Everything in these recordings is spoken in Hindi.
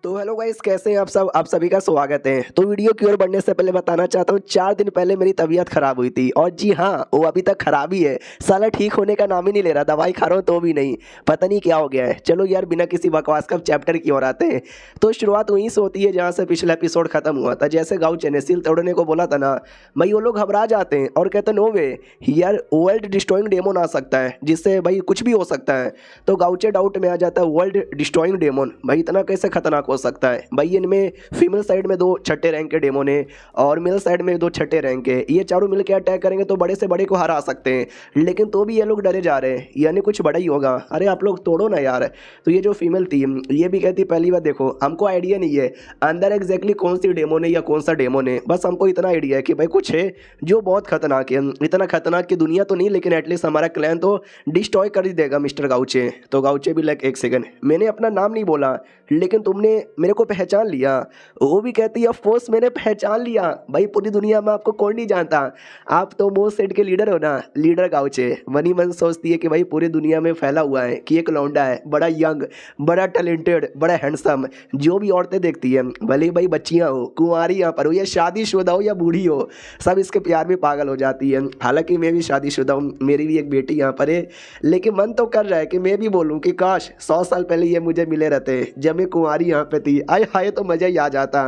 तो हेलो गाइस, कैसे हैं आप सब। आप सभी का स्वागत है। तो वीडियो की ओर बढ़ने से पहले बताना चाहता हूँ 4 दिन पहले मेरी तबीयत खराब हुई थी और जी हाँ, वो अभी तक खराब ही है। साला ठीक होने का नाम ही नहीं ले रहा, दवाई खा रहा हूँ तो भी नहीं, पता नहीं क्या हो गया है। चलो यार, बिना किसी बकवास का चैप्टर की ओर आते हैं। तो शुरुआत वहीं से होती है जहाँ से पिछला एपिसोड खत्म हुआ था। जैसे गाउचे ने सील तोड़ने को बोला था ना भाई, वो लोग घबरा जाते हैं और कहते नो वे यार, वर्ल्ड डिस्ट्रॉइंग डेमोन आ सकता है जिससे भाई कुछ भी हो सकता है। तो गाउचे डाउट में आ जाता है, वर्ल्ड डिस्ट्रॉइंग डेमोन भाई इतना कैसे खतरनाक हो सकता है। भाई इनमें फीमेल साइड में 2 छठे रैंक के डेमोन है और मेल साइड में 2 छठे रैंक के, ये चारों मिलकर अटैक करेंगे तो बड़े से बड़े को हरा सकते हैं। लेकिन तो भी ये लोग डरे जा रहे हैं, यानी कुछ बड़ा ही होगा। अरे आप लोग तोड़ो ना यार। तो ये जो फीमेल थी ये भी कहती पहली बार देखो, हमको आइडिया नहीं है अंदर एग्जैक्टली कौन सी डेमोन है या कौन सा डेमोन है, बस हमको इतना आइडिया है कि भाई कुछ है जो बहुत खतरनाक है। इतना खतरनाक की दुनिया तो नहीं, लेकिन एटलीस्ट हमारा क्लैन तो डिस्ट्रॉय कर ही देगा मिस्टर गाउचे। तो गाउचे भी लाइक एक सेकंड, मैंने अपना नाम नहीं बोला लेकिन तुमने मेरे को पहचान लिया। वो भी कहती है ऑफ कोर्स मैंने पहचान लिया भाई, पूरी दुनिया में आपको कौन नहीं जानता, आप तो मोस्ट सेट के लीडर हो ना, लीडर गाउचे। मनी मन सोचती है कि भाई पूरी दुनिया में फैला हुआ है कि एक लौंडा है, बड़ा यंग, बड़ा टैलेंटेड, बड़ा हैंडसम, जो भी औरतें देखती है भले भाई बच्चियाँ हो, कुंवारी यहाँ पर हो या शादीशुदा हो या बूढ़ी हो, सब इसके प्यार में पागल हो जाती है। हालांकि मैं भी शादीशुदा हूँ, मेरी भी एक बेटी यहाँ पर है, लेकिन मन तो कर रहा है कि मैं भी बोलूँ कि काश 100 साल पहले ये मुझे मिले रहते जब मैं कुंवारी यहाँ पे थी। आय हाय, तो मज़ा ही आ जाता।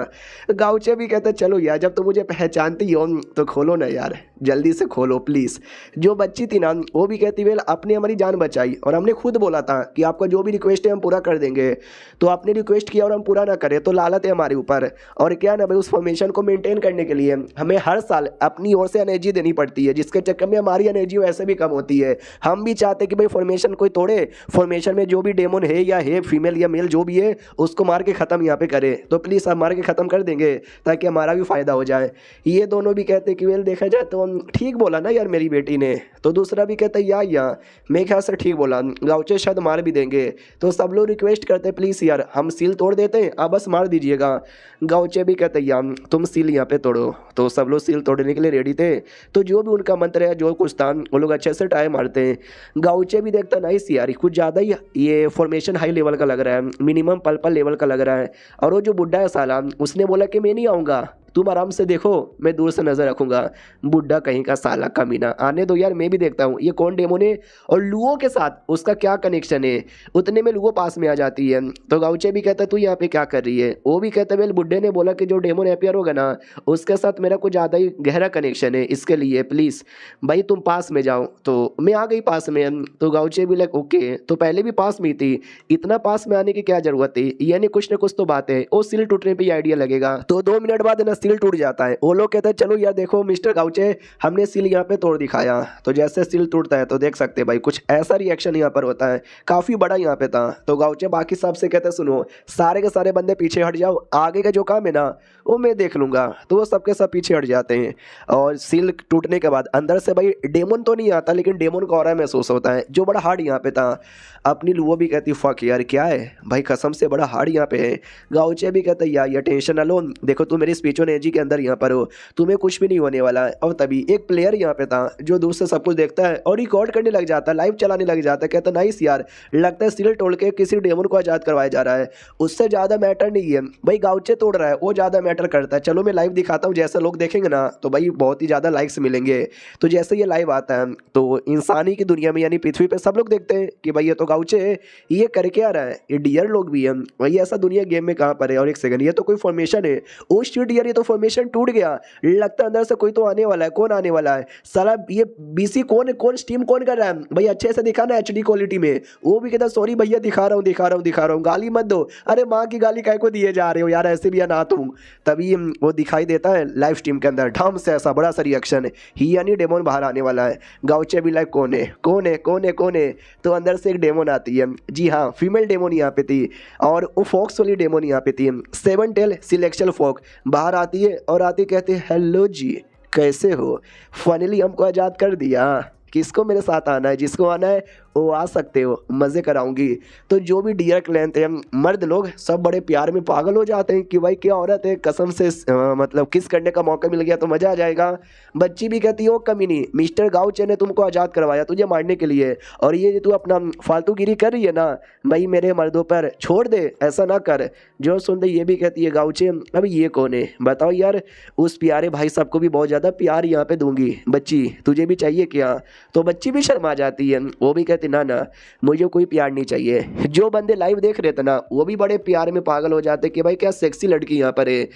गाउचे भी कहते चलो यार, जब तो मुझे पहचानती हो तो खोलो ना यार, जल्दी से खोलो प्लीज़। जो बच्ची थी ना वो भी कहती वेल आपने हमारी जान बचाई और हमने खुद बोला था कि आपका जो भी रिक्वेस्ट है हम पूरा कर देंगे, तो आपने रिक्वेस्ट किया और हम पूरा ना करें तो लालत है हमारे ऊपर। और क्या ना भाई, उस फॉर्मेशन को मेंटेन करने के लिए हमें हर साल अपनी ओर से एनर्जी देनी पड़ती है, जिसके चक्कर में हमारी एनर्जी वैसे भी कम होती है। हम भी चाहते कि भाई फॉर्मेशन कोई तोड़े, फॉर्मेशन में जो भी डेमोन है या है फीमेल या मेल जो भी है उसको मार के ख़त्म यहाँ पे करे। तो प्लीज़ आप मार के ख़त्म कर देंगे ताकि हमारा भी फ़ायदा हो जाए। ये दोनों भी कहते कि वेल देखा जाए तो ठीक बोला ना यार मेरी बेटी ने। तो दूसरा भी कहता या मैं ख्याल से ठीक बोला, गाउचे शायद मार भी देंगे। तो सब लोग रिक्वेस्ट करते प्लीज़ यार हम सील तोड़ देते हैं, आप बस मार दीजिएगा। गाउचे भी कहते या तुम सील यहाँ पे तोड़ो। तो सब लोग सील तोड़ने के लिए रेडी थे। तो जो भी उनका मंत्र है जो कुछ था वो लोग अच्छे से ट्राई मारते हैं। गाउचे भी देखता नाइस यार, कुछ ज़्यादा ही ये फॉर्मेशन हाई लेवल का लग रहा है, मिनिमम पल लेवल का लग रहा है। और वो जो बुड्ढा है साला, उसने बोला कि मैं नहीं आऊँगा, तुम आराम से देखो, मैं दूर से नजर रखूंगा। बुड्ढा कहीं का साला कमीना, आने दो यार, मैं भी देखता हूँ ये कौन डेमोन है और लुओ के साथ उसका क्या कनेक्शन है। उतने में लुओ पास में आ जाती है। तो गाउचे भी कहता है तू यहाँ पे क्या कर रही है। वो भी कहता है वेल बुड्ढे ने बोला कि जो डेमोन अपियर होगा ना उसके साथ मेरा कुछ ज़्यादा ही गहरा कनेक्शन है, इसके लिए प्लीज़ भाई तुम पास में जाओ। तो मैं आ गई पास में। तो गाउचे भी लाइक ओके, तो पहले भी पास में थी, इतना पास में आने की क्या जरूरत थी, यानी कुछ ना कुछ तो बात है। वो सिल टूटने पर आइडिया लगेगा। तो 2 मिनट बाद ना सील टूट जाता है। वो लोग कहते हैं चलो यार देखो मिस्टर गाउचे, हमने सील यहाँ पे तोड़ दिखाया। तो जैसे सील टूटता है तो देख सकते हैं भाई कुछ ऐसा रिएक्शन यहाँ पर होता है, काफ़ी बड़ा यहाँ पे था। तो गाउचे बाकी सबसे कहते हैं सुनो सारे के सारे बंदे पीछे हट जाओ, आगे का जो काम है ना वो मैं देख लूँगा। तो वो सबके सब पीछे हट जाते हैं। और सील टूटने के बाद अंदर से भाई डेमोन तो नहीं आता, लेकिन डेमोन का ऑरा महसूस होता है जो बड़ा हार्ड यहाँ पे था। अपनी लुओ भी कहती फक यार क्या है भाई, कसम से बड़ा हार्ड यहाँ पे है। गाउचे भी कहते यार ये टेंशन ना लो, देखो तुम मेरी स्पीच एनर्जी के अंदर यहाँ पर हो, तुम्हें कुछ भी नहीं होने वाला है। और तभी एक प्लेयर यहाँ पे था जो दूर से सब कुछ देखता है और रिकॉर्ड करने लग जाता है, लाइव चलाने लग जाता है। कहता नाइस यार, लगता है सील तोड़ के किसी डेमन को आज़ाद करवाया जा रहा है, उससे ज़्यादा मैटर नहीं है भाई, गाउचे तोड़ रहा है वो ज़्यादा मैटर करता है। चलो मैं लाइव दिखाता हूँ, जैसे लोग देखेंगे ना तो भाई बहुत ही ज़्यादा लाइक्स मिलेंगे। तो जैसे ये लाइव आता है तो इंसानी की दुनिया में यानी पृथ्वी पर सब लोग देखते हैं कि भाई ये तो गाउचे है, ये कर क्या रहा है। ये डियर लोग भी है भाई, ऐसा दुनिया गेम में कहाँ पर है। और एक सेकंड, ये तो कोई फॉर्मेशन है, ओ शिट यार ये तो फॉर्मेशन टूट गया, लगता है अंदर से कोई तो आने वाला है। कौन आने वाला है साला, ये बीसी कौन है, कौन स्टीम कौन कर रहा है भाई, अच्छे से दिखाना एचडी क्वालिटी में। वो भी कहता सॉरी भैया दिखा रहा हूँ, गाली मत दो। अरे माँ की गाली काय को दिए जा रहे हो यार, ऐसे भी अनाथ हूँ। तभी वो दिखाई देता है लाइव स्ट्रीम के अंदर ढम से ऐसा बड़ा सा रिएक्शन है, ही यानी डेमोन बाहर आने वाला है। गाउचे भी लाइक कौन है कौन है कौन है कौन है। तो अंदर से एक डेमोन आती है, जी हाँ फीमेल डेमोन यहाँ पे थी और वो फॉक्स वाली डेमोन यहाँ पे थी, 7 टेल सिलेक्शल फॉक बाहर आती है और आती कहते हैं हेलो जी कैसे हो, फाइनली हमको आज़ाद कर दिया। किसको मेरे साथ आना है, जिसको आना है वो आ सकते हो, मज़े कराऊंगी। तो जो भी डियर क्लैन थे मर्द लोग सब बड़े प्यार में पागल हो जाते हैं कि भाई क्या औरत है, कसम से मतलब किस करने का मौका मिल गया तो मज़ा आ जाएगा। बच्ची भी कहती है, वो कमी नहीं, मिस्टर गाउचे ने तुमको आज़ाद करवाया तुझे मारने के लिए, और ये तू अपना फालतूगिरी कर रही है ना भाई मेरे मर्दों पर छोड़ दे, ऐसा ना कर। जो सुनते ये भी कहती है, गाउचे अब ये कौन है बताओ यार, उस प्यारे भाई साहब को भी बहुत ज़्यादा प्यार यहाँ पे दूंगी, बच्ची तुझे भी चाहिए क्या। तो बच्ची भी शर्मा जाती है, वो भी कहती ना ना मुझे कोई प्यार नहीं चाहिए। जो बंदे लाइव देख रहे थे ना वो भी बड़े प्यार में पागल हो जाते कि भाई क्या सेक्सी लड़की यहाँ पर है।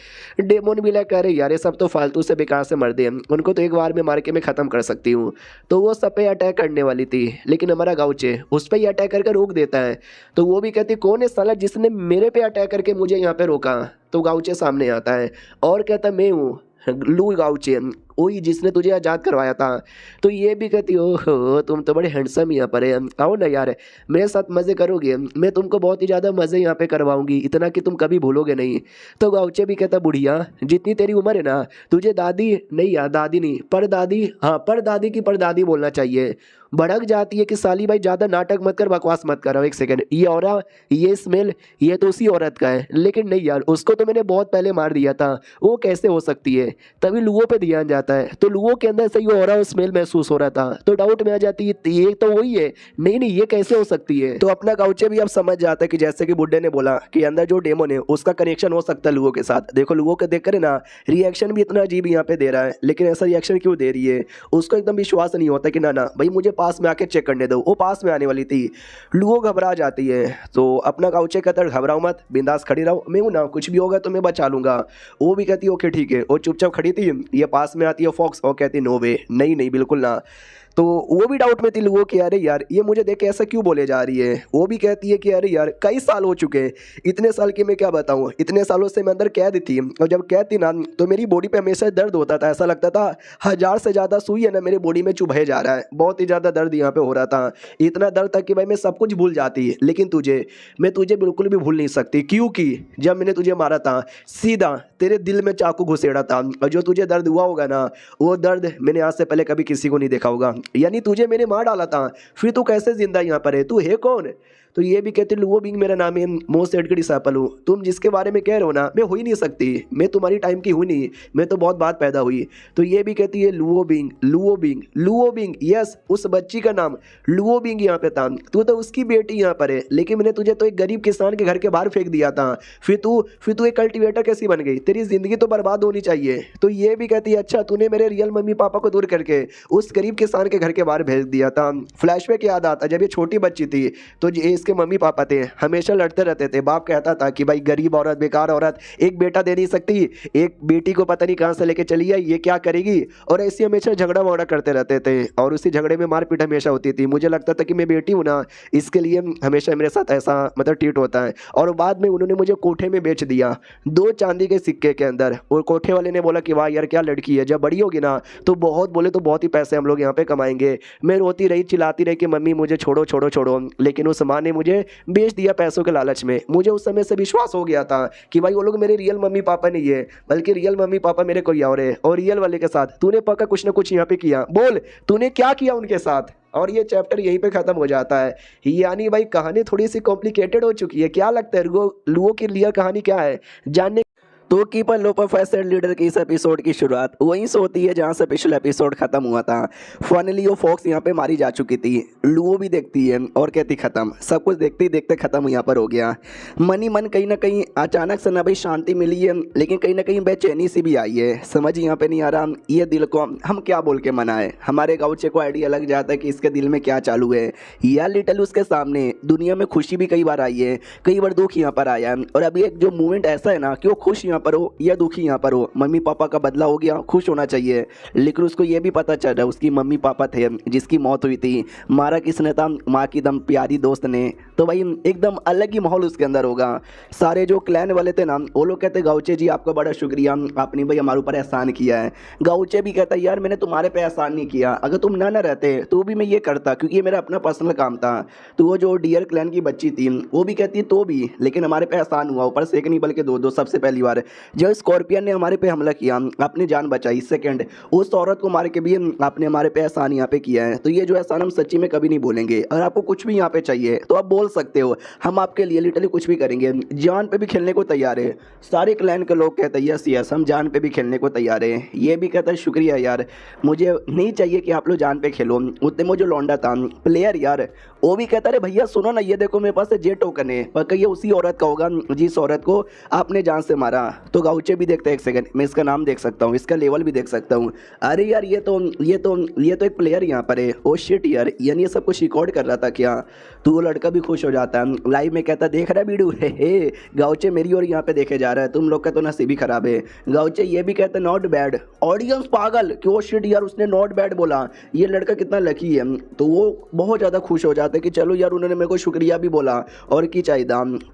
डेमोन भी लगा करे यार ये सब तो फालतू से बेकार से मर्दे हैं, उनको तो एक बार में मार के मैं ख़त्म कर सकती हूँ। तो वो सब पे अटैक करने वाली थी लेकिन हमारा गाउचे उस पर ही अटैक करके रोक देता है। तो वो भी कहती कौन है साला जिसने मेरे पे अटैक करके मुझे यहाँ पे रोका। तो गाउचे सामने आता है और कहता मैं हूँ लू गाउचे, वही जिसने तुझे आज़ाद करवाया था। तो ये भी कहती हो तुम तो बड़े हैंडसम यहाँ पर है, आओ ना यार मेरे साथ मज़े करोगे, मैं तुमको बहुत ही ज़्यादा मज़े यहाँ पे करवाऊंगी, इतना कि तुम कभी भूलोगे नहीं। तो गाउचे भी कहता बुढ़िया जितनी तेरी उम्र है ना तुझे दादी नहीं यार, दादी नहीं परदादी, हाँ परदादी की परदादी बोलना चाहिए। भड़क जाती है कि साली भाई ज़्यादा नाटक मत कर, बकवास मत कर। अब एक सेकंड, ये औरा ये स्मेल ये तो उसी औरत का है, लेकिन नहीं यार उसको तो मैंने बहुत पहले मार दिया था, वो कैसे हो सकती है। तभी लुओं पे ध्यान जाता है तो लुओं के अंदर से ये औरा और स्मेल महसूस हो रहा था, तो डाउट में आ जाती है ये तो वही है, नहीं नहीं ये कैसे हो सकती है। तो अपना गाउचे भी अब समझ जाता है कि जैसे कि बुड्ढे ने बोला कि अंदर जो डेमन है उसका कनेक्शन हो सकता है लुओं के साथ। देखो लुओं के देख कर ना रिएक्शन भी इतना अजीब यहाँ पे दे रहा है, लेकिन ऐसा रिएक्शन क्यों दे रही है, उसको एकदम विश्वास नहीं होता कि ना ना भाई मुझे पास में आके चेक करने दो। वो पास में आने वाली थी, लुओ घबरा जाती है। तो अपना गाउचे कहता है घबराओ मत, बिंदास खड़ी रहो, मैं हूं ना, कुछ भी होगा तो मैं बचा लूंगा। वो भी कहती है ओके ठीक है। वो चुपचाप खड़ी थी, ये पास में आती है फॉक्स और कहती नो वे, नहीं नहीं बिल्कुल ना। तो वो भी डाउट में थी लुओ कि अरे यार ये मुझे देख के ऐसा क्यों बोले जा रही है। वो भी कहती है कि अरे यार कई साल हो चुके हैं, इतने साल की मैं क्या बताऊं, इतने सालों से मैं अंदर कैद थी, और जब कैद थी ना तो मेरी बॉडी पे हमेशा दर्द होता था, ऐसा लगता था 1000 से ज़्यादा सुई है ना मेरे बॉडी में चुभाए जा रहा है, बहुत ही ज़्यादा दर्द यहाँ पे हो रहा था, इतना दर्द था कि भाई मैं सब कुछ भूल जाती। लेकिन मैं तुझे बिल्कुल भी भूल नहीं सकती, क्योंकि जब मैंने तुझे मारा था सीधा तेरे दिल में चाकू घुसेड़ा था, और जो तुझे दर्द हुआ होगा ना वो दर्द मैंने आज से पहले कभी किसी को नहीं देखा होगा। यानी तुझे मैंने मार डाला था, फिर तू कैसे जिंदा यहाँ पर है, तू है कौन। तो ये भी कहते लुओ बिंग मेरा नाम है, मोस्ट एड की डिसाइपल हूँ, तुम जिसके बारे में कह रहे हो ना मैं हो ही नहीं सकती, मैं तुम्हारी टाइम की हूँ नहीं, मैं तो बहुत बाद पैदा हुई। तो ये भी कहती है Luo Bing Luo Bing Luo Bing, yes उस बच्ची का नाम लुओ बिंग यहाँ पे था, तू तो उसकी बेटी यहाँ पर है, लेकिन मैंने तुझे तो एक गरीब किसान के घर के बाहर फेंक दिया था, फिर तू एक कल्टिवेटर कैसी बन गई, तेरी जिंदगी तो बर्बाद होनी चाहिए। तो ये भी कहती है अच्छा तूने मेरे रियल मम्मी पापा को दूर करके उस गरीब किसान के घर के बाहर भेज दिया था। फ्लैशबैक याद आता जब ये छोटी बच्ची थी तो इसके मम्मी पापा थे हमेशा लड़ते रहते थे, बाप कहता था कि भाई गरीब औरत बेकार औरत एक बेटा दे नहीं सकती, एक बेटी को पता नहीं कहाँ से लेके चली आई, ये क्या करेगी, और ऐसे हमेशा झगड़ा वगड़ा करते रहते थे, और उसी झगड़े में मारपीट हमेशा होती थी। मुझे लगता था कि मैं बेटी हूँ ना इसके लिए हमेशा मेरे साथ ऐसा मतलब ट्रीट होता है। और बाद में उन्होंने मुझे कोठे में बेच दिया 2 चांदी के सिक्के के अंदर, और कोठे वाले ने बोला कि वाह यार क्या लड़की है, जब बड़ी होगी ना तो बहुत ही पैसे हम लोग यहाँ पे कमाएंगे। मैं रोती रही चिल्लाती रही कि मम्मी मुझे छोड़ो छोड़ो छोड़ो, लेकिन उस माँ ने मुझे बेच दिया पैसों के लालच में। मुझे उस समय से विश्वास हो गया था कि भाई वो लोग मेरे रियल मम्मी पापा नहीं है, बल्कि रियल मम्मी पापा मेरे कोई और है। और रियल वाले के साथ तूने पक्का कुछ ना कुछ यहाँ पे किया, बोल तूने क्या किया उनके साथ। और ये चैप्टर यहीं पे खत्म हो जाता है। यानी भाई कहानी थोड़ी सी कॉम्प्लिकेटेड हो चुकी है। क्या लगता है लुओ की रियल कहानी क्या है जानने। तो कीपर लो प्रोफेसर लीडर की इस एपिसोड की शुरुआत वहीं से होती है जहां से पिछला एपिसोड खत्म हुआ था। फाइनली वो फॉक्स यहाँ पे मारी जा चुकी थी, लुओ भी देखती है और कहती खत्म, सब कुछ देखते ही देखते खत्म यहाँ पर हो गया। मनी मन कहीं ना कहीं अचानक से ना भाई शांति मिली है, लेकिन कहीं ना कहीं बेचैनी सी भी आई है। समझ यहाँ पे नहीं आ रहा ये दिल को हम क्या बोल के मनाए। हमारे गाउचे को आइडिया लग जाता है कि इसके दिल में क्या चालू है। या लिटल उसके सामने दुनिया में खुशी भी कई बार आई है, कई बार दुख यहाँ पर आया है, और अभी एक जो मूवमेंट ऐसा है ना कि वो खुश यहाँ पर हो या दुखी यहाँ पर हो, मम्मी पापा का बदला हो गया, खुश होना चाहिए। लेकिन उसको ये भी पता चल रहा है उसकी मम्मी पापा थे जिसकी मौत हुई थी, मारा किसने था, माँ की दम प्यारी दोस्त ने। तो भाई एकदम अलग ही माहौल उसके अंदर होगा। सारे जो क्लैन वाले थे ना वो लोग कहते गाउचे जी आपका बड़ा शुक्रिया, आपने भाई हमारे ऊपर एहसान किया है। गाउचे भी कहता यार मैंने तुम्हारे पे एहसान नहीं किया, अगर तुम ना रहते तो भी मैं ये करता, क्योंकि ये मेरा अपना पर्सनल काम था। तो वो जो डियर क्लैन की बच्ची थी वो भी कहती है तो भी, लेकिन हमारे पे एहसान हुआ, ऊपर से एक नहीं बल्कि दो सबसे पहली बार। जो स्कॉर्पियन ने हमारे पे हमला किया, अपनी जान बचाई, सेकंड उस औरत को मार के भी आपने हमारे पे एहसान यहाँ पे किया है, तो ये जो एहसान हम सच्ची में कभी नहीं भूलेंगे। अगर आपको कुछ भी यहाँ पे चाहिए तो आप बोल सकते हो, हम आपके लिए लिटरली कुछ भी करेंगे, जान पे भी खेलने को तैयार है। सारे क्लैन के लोग कहते हैं यस यस हम जान पे भी खेलने को तैयार है। ये भी कहता है शुक्रिया यार, मुझे नहीं चाहिए कि आप लोग जान पे खेलो। उतने में जो लौंडा था प्लेयर यार, वो भी कहता है भैया सुनो ना, ये देखो मेरे पास जे टोकन है, पर कहिए उसी औरत का होगा जिस औरत को आपने जान से मारा। तो गाउचे भी देखते हैं, एक सेकंड मैं इसका नाम देख सकता हूँ, इसका लेवल भी देख सकता हूँ। अरे यार ये तो एक प्लेयर यहाँ पर है। ओ शिट यार, यानी ये सब कुछ रिकॉर्ड कर रहा था क्या? तो वो लड़का भी खुश हो जाता है, लाइव में कहता देख रहा है बीडू, हे गाउचे मेरी और यहाँ पे देखे जा रहा है, तुम लोग का तो नसीब ही खराब है। गाउचे ये भी कहता है नॉट बैड। ऑडियंस पागल कि ओ शिट यार उसने नॉट बैड बोला, ये लड़का कितना लकी है। तो वो बहुत ज़्यादा खुश हो जाता है कि चलो यार उन्होंने मेरे को शुक्रिया भी बोला और की चाहिए।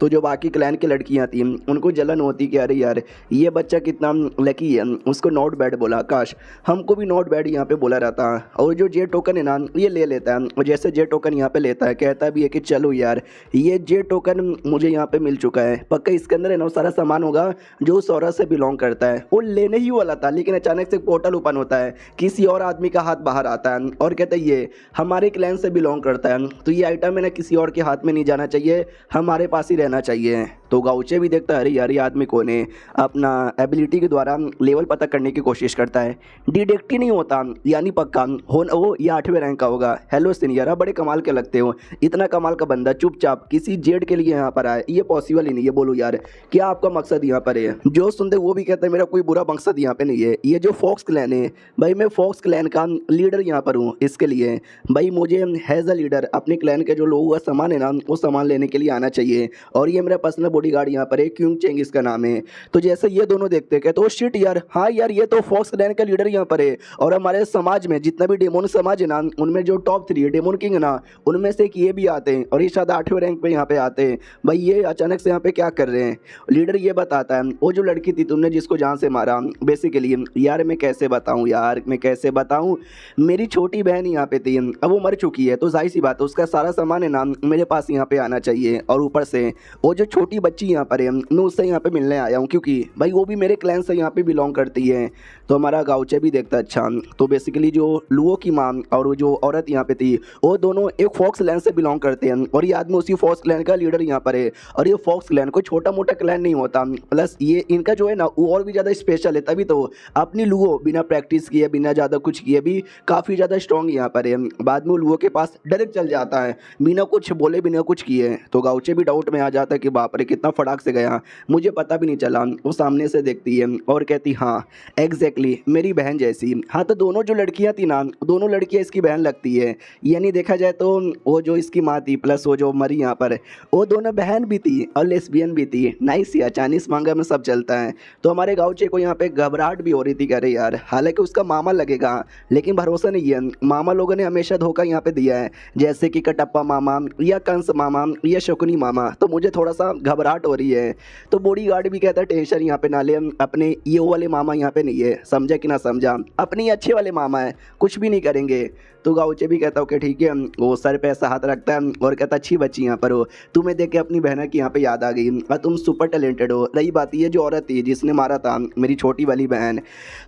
तो जो बाकी क्लैन की लड़कियां थी उनको जलन होती कि अरे यार ये बच्चा कितना लकी है, उसको नॉट बैड बोला, काश हमको भी नॉट बैड यहाँ पे बोला रहता। और जो जे टोकन है ना ये ले लेता है, और जैसे जे टोकन यहाँ पे लेता है कहता भी है कि चलो यार ये जे टोकन मुझे यहाँ पे मिल चुका है, पक्का इसके अंदर है ना सारा सामान होगा जो उस औरत से बिलोंग करता है। वो लेने ही वाला था लेकिन अचानक से पोर्टल ओपन होता है, किसी और आदमी का हाथ बाहर आता है और कहता है ये हमारे क्लैन से बिलोंग करता है, तो ये आइटम है ना किसी और के हाथ में नहीं जाना चाहिए, हमारे पास ही रहना चाहिए। तो गाउचे भी देखता है अरे यार ये आदमी कौन है, अपना एबिलिटी के द्वारा लेवल पता करने की कोशिश करता है। डिटेक्ट ही नहीं होता, यानी पक्का हो वो ये 8वें रैंक का होगा। हेलो सीनियर, आप बड़े कमाल के लगते हो, इतना कमाल का बंदा चुपचाप किसी जेड के लिए यहाँ पर आए, ये पॉसिबल ही नहीं है। बोलो यार क्या आपका मकसद यहाँ पर है? जो सुनते वो भी कहते हैं मेरा कोई बुरा मकसद यहाँ पे नहीं है। ये जो फॉक्स क्लैन है भाई, मैं फॉक्स क्लैन का लीडर यहाँ पर हूँ, इसके लिए भाई मुझे हैज़ अ लीडर अपने क्लैन के जो लोगों का सामान है ना वो सामान लेने के लिए आना चाहिए, और ये मेरा पर्सनल बॉडीगार्ड यहाँ पर है, क्यूंग चेंग इसका नाम है। तो जैसे ये दोनों देखते हैं तो शिट यार, हाँ यार ये तो फॉक्स क्लैन का लीडर यहाँ पर है, और हमारे समाज में जितना भी डेमोन समाज है ना उनमें जो टॉप 3 डेमोन किंग है ना उनमें से एक ये भी आते हैं, और ये शायद 8वें रैंक पे यहाँ पे आते हैं। भाई ये अचानक से यहाँ पे क्या कर रहे हैं? लीडर ये बताता है वो जो लड़की थी तुमने जिसको जान से मारा, बेसिकली यार मैं कैसे बताऊँ यार, मैं कैसे बताऊँ, मेरी छोटी बहन यहाँ पे थी, अब वो मर चुकी है, तो जाहिर सी बात है उसका सारा सामान है ना मेरे पास यहाँ पे आना चाहिए। और ऊपर से वो जो छोटी बच्ची यहाँ पर है मैं उससे यहाँ पे मिलने आया हूँ, क्योंकि भाई वो भी मेरे क्लैन से यहाँ पे बिलोंग करती है। तो हमारा गाउचे भी देखता अच्छा, तो बेसिकली जो लुओ की माँ और वो जो औरत यहाँ पे थी वो दोनों एक फॉक्स क्लैन से बिलोंग करते हैं, और ये आदमी उसी फॉक्स क्लैन का लीडर यहाँ पर है। और ये फॉक्स क्लैन कोई छोटा मोटा क्लैन नहीं होता, प्लस ये इनका जो है ना वो और भी ज़्यादा स्पेशल है, तभी तो अपनी लुओ बिना प्रैक्टिस किए बिना ज़्यादा कुछ किए भी काफ़ी ज़्यादा स्ट्रॉन्ग यहाँ पर है। बाद में लुओ के पास डायरेक्ट चल जाता है बिना कुछ बोले बिना कुछ किए। तो गाउचे भी डाउट में आ जाता है कि बाप रे कितना फटाक से गया, मुझे पता भी नहीं चला। वो सामने से देखती है और कहती हाँ एग्जैक्टली मेरी बहन जैसी। हाँ तो दोनों जो लड़कियाँ थी ना दोनों लड़कियाँ इसकी बहन लगती है, यानी देखा जाए तो वो जो इसकी माँ थी प्लस वो जो मरी यहाँ पर वो दोनों बहन भी थी और लेस्बियन भी थी। नाइस या चाइनीस मांगा में सब चलता है। तो हमारे गाउचे को यहाँ पे घबराहट भी हो रही थी, कह रहे यार हालांकि उसका मामा लगेगा लेकिन भरोसा नहीं है, मामा लोगों ने हमेशा धोखा यहाँ पे दिया है, जैसे कि कटप्पा मामा या कंस मामा या शकुनी मामा, तो मुझे थोड़ा सा घबराहट हो रही है। तो बॉडीगार्ड भी कहता है टेंशन यहाँ पे ना ले, अपने ये वाले मामा यहाँ पे नहीं है, समझा कि ना समझा, अपने ये अच्छे वाले मामा है, कुछ भी नहीं करेंगे। तो गाउचे भी कहता ओके ठीक है, वो सर पे ऐसा हाथ रखता है और कहता अच्छी बच्ची यहाँ पर हो, तुम्हें देख के अपनी बहना की यहाँ पे याद आ गई और तुम सुपर टैलेंटेड हो। रही बात ये जो औरत थी जिसने मारा था मेरी छोटी वाली बहन,